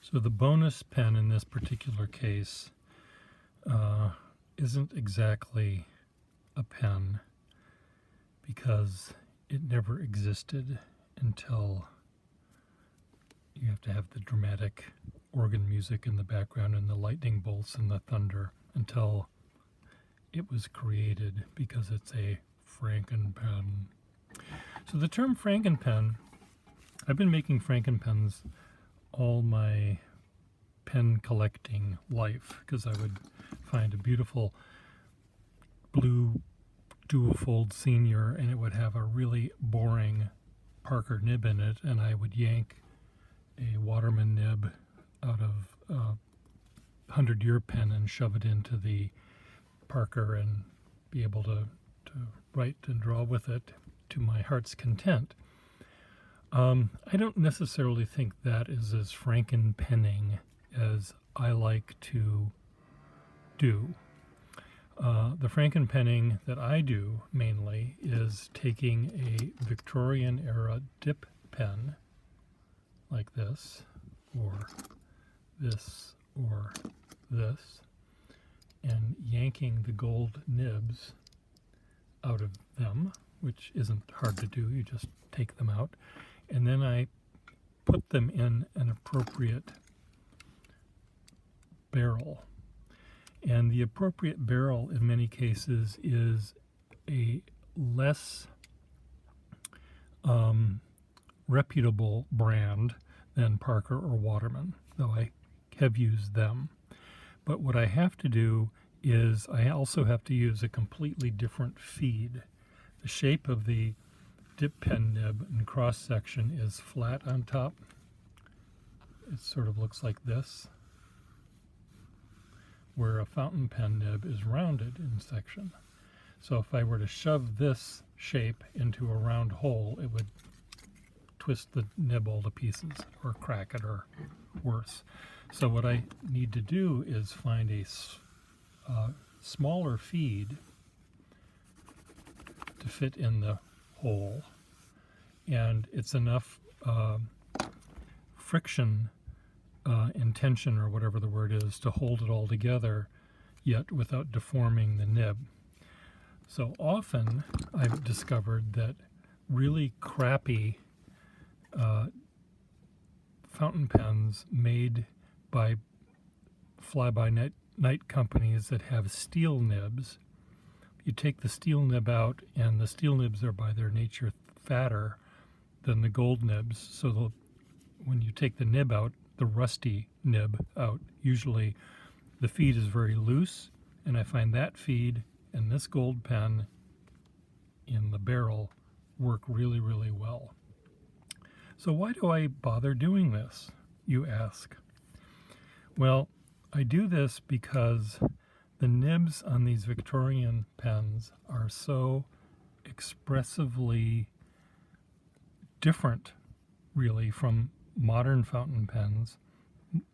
So the bonus pen in this particular case isn't exactly a pen because it never existed until you have to have the dramatic organ music in the background and the lightning bolts and the thunder until it was created, because it's a Frankenpen. So the term Frankenpen, I've been making Frankenpens all my pen collecting life, because I would find a beautiful blue dual-fold senior and it would have a really boring Parker nib in it, and I would yank a Waterman nib out of a 100-year pen and shove it into the Parker and be able to write and draw with it to my heart's content. I don't necessarily think that is as Frankenpenning as I like to do. The Frankenpenning that I do mainly is taking a Victorian era dip pen like this, or this, or this, and yanking the gold nibs out of them, which isn't hard to do. You just take them out, and then I put them in an appropriate barrel. And the appropriate barrel in many cases is a less reputable brand than Parker or Waterman, though I have used them. But what I have to do is I also have to use a completely different feed. The shape of the dip pen nib and cross section is flat on top. It sort of looks like this, where a fountain pen nib is rounded in section. So if I were to shove this shape into a round hole, it would twist the nib all to pieces, or crack it, or worse. So what I need to do is find a smaller feed to fit in the hole, and it's enough friction and tension, or whatever the word is, to hold it all together, yet without deforming the nib. So often I've discovered that really crappy fountain pens made by fly-by-night companies that have steel nibs, you take the steel nib out, and the steel nibs are by their nature fatter than the gold nibs, so when you take the nib out, the rusty nib out, usually the feed is very loose, and I find that feed and this gold pen in the barrel work really, really well. So why do I bother doing this, you ask? Well, I do this because the nibs on these Victorian pens are so expressively different, really, from modern fountain pens,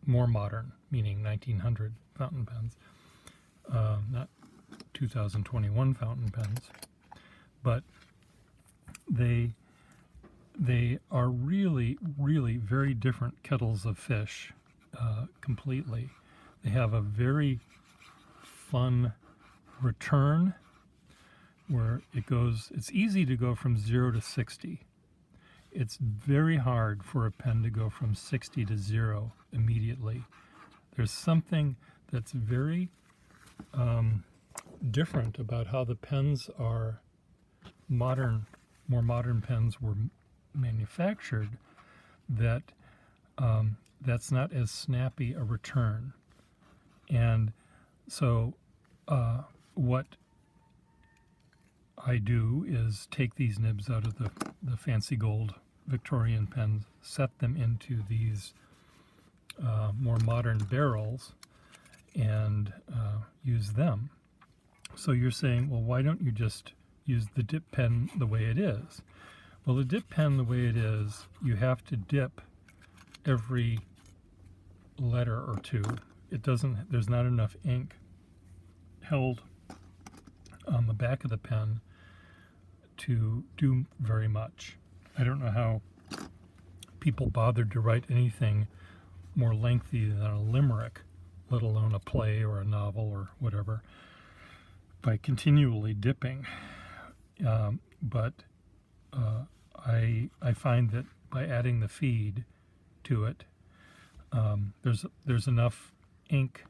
more modern, meaning 1900 fountain pens, not 2021 fountain pens, but they are really, really very different kettles of fish, completely. They have a very fun return where it's easy to go from 0 to 60. It's very hard for a pen to go from 60 to 0 immediately. There's something that's very different about how the pens are more modern pens were manufactured, that's not as snappy a return. And so what I do is take these nibs out of the fancy gold Victorian pens, set them into these more modern barrels, and use them. So you're saying, well, why don't you just use the dip pen the way it is? Well, the dip pen the way it is, you have to dip every letter or two. There's not enough ink held on the back of the pen to do very much. I don't know how people bothered to write anything more lengthy than a limerick, let alone a play or a novel or whatever, by continually dipping. But I find that by adding the feed to it, there's enough ink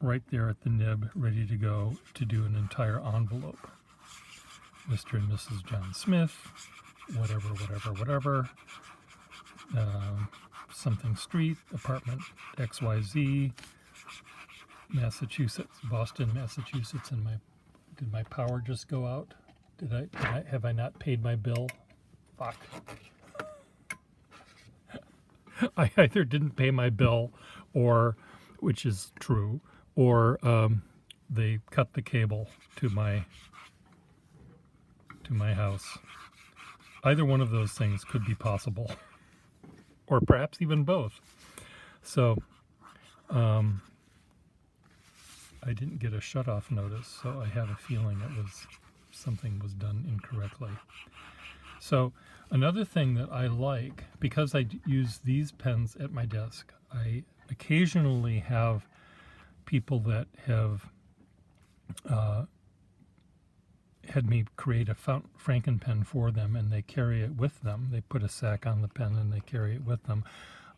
right there at the nib ready to go to do an entire envelope. Mr. and Mrs. John Smith, whatever, something street, apartment XYZ, Massachusetts, Boston, Massachusetts, and did my power just go out? Have I not paid my bill? Fuck. I either didn't pay my bill, or, which is true, or they cut the cable to my house. Either one of those things could be possible, or perhaps even both. So I didn't get a shut-off notice, so I have a feeling something was done incorrectly. So another thing that I like, because I use these pens at my desk, I occasionally have people that have had me create a Frankenpen for them, and they carry it with them. They put a sack on the pen and they carry it with them.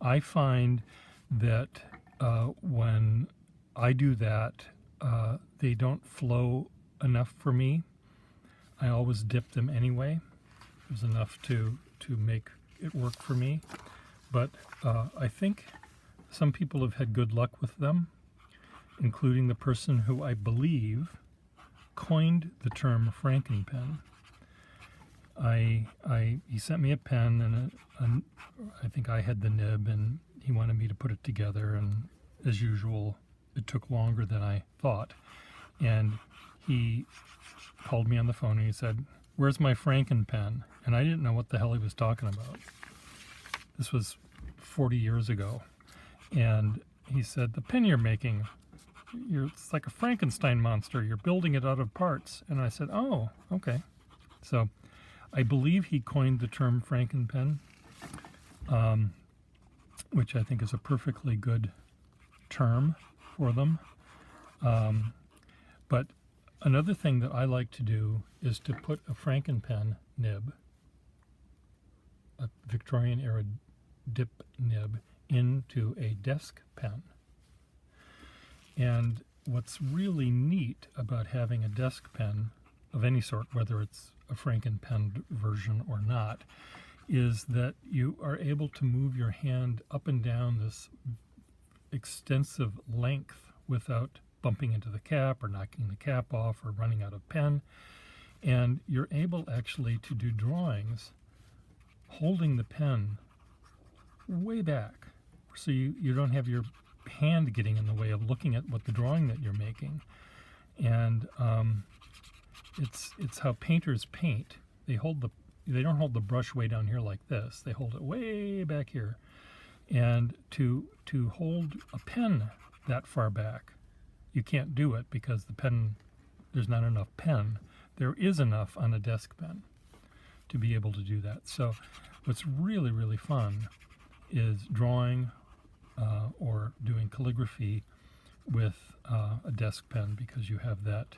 I find that when I do that, they don't flow enough for me. I always dip them anyway. There's enough to make it work for me. But I think some people have had good luck with them, including the person who I believe coined the term Frankenpen. He sent me a pen, and I think I had the nib, and he wanted me to put it together, and as usual, it took longer than I thought. And he called me on the phone and he said, "Where's my Frankenpen?" And I didn't know what the hell he was talking about. This was 40 years ago. And he said, "The pen you're making, it's like a Frankenstein monster. You're building it out of parts." And I said, "Oh, okay." So I believe he coined the term Frankenpen, which I think is a perfectly good term for them. But another thing that I like to do is to put a Frankenpen nib, a Victorian era dip nib, into a desk pen. And what's really neat about having a desk pen of any sort, whether it's a Frankenpen version or not, is that you are able to move your hand up and down this extensive length without bumping into the cap or knocking the cap off or running out of pen. And you're able actually to do drawings holding the pen way back, so you don't have your hand getting in the way of looking at what the drawing that you're making. And it's how painters paint. They don't hold the brush way down here like this. They hold it way back here. And to hold a pen that far back, you can't do it because the pen, there's not enough pen. There is enough on a desk pen to be able to do that. So what's really, really fun is drawing or doing calligraphy with a desk pen, because you have that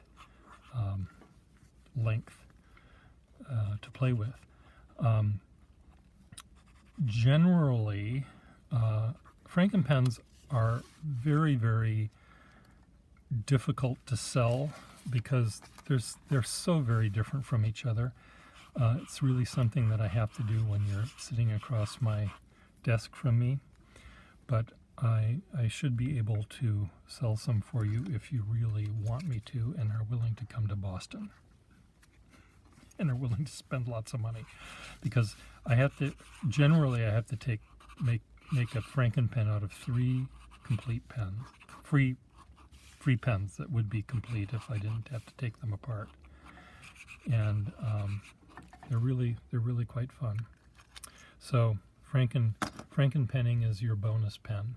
length to play with. Generally, Frankenpens are very, very difficult to sell because they're so very different from each other. It's really something that I have to do when you're sitting across my desk from me, but I should be able to sell some for you if you really want me to and are willing to come to Boston and are willing to spend lots of money, because I have to make a Frankenpen out of 3 complete pens, free pens that would be complete if I didn't have to take them apart. And they're really quite fun. So Frankenpenning is your bonus pen.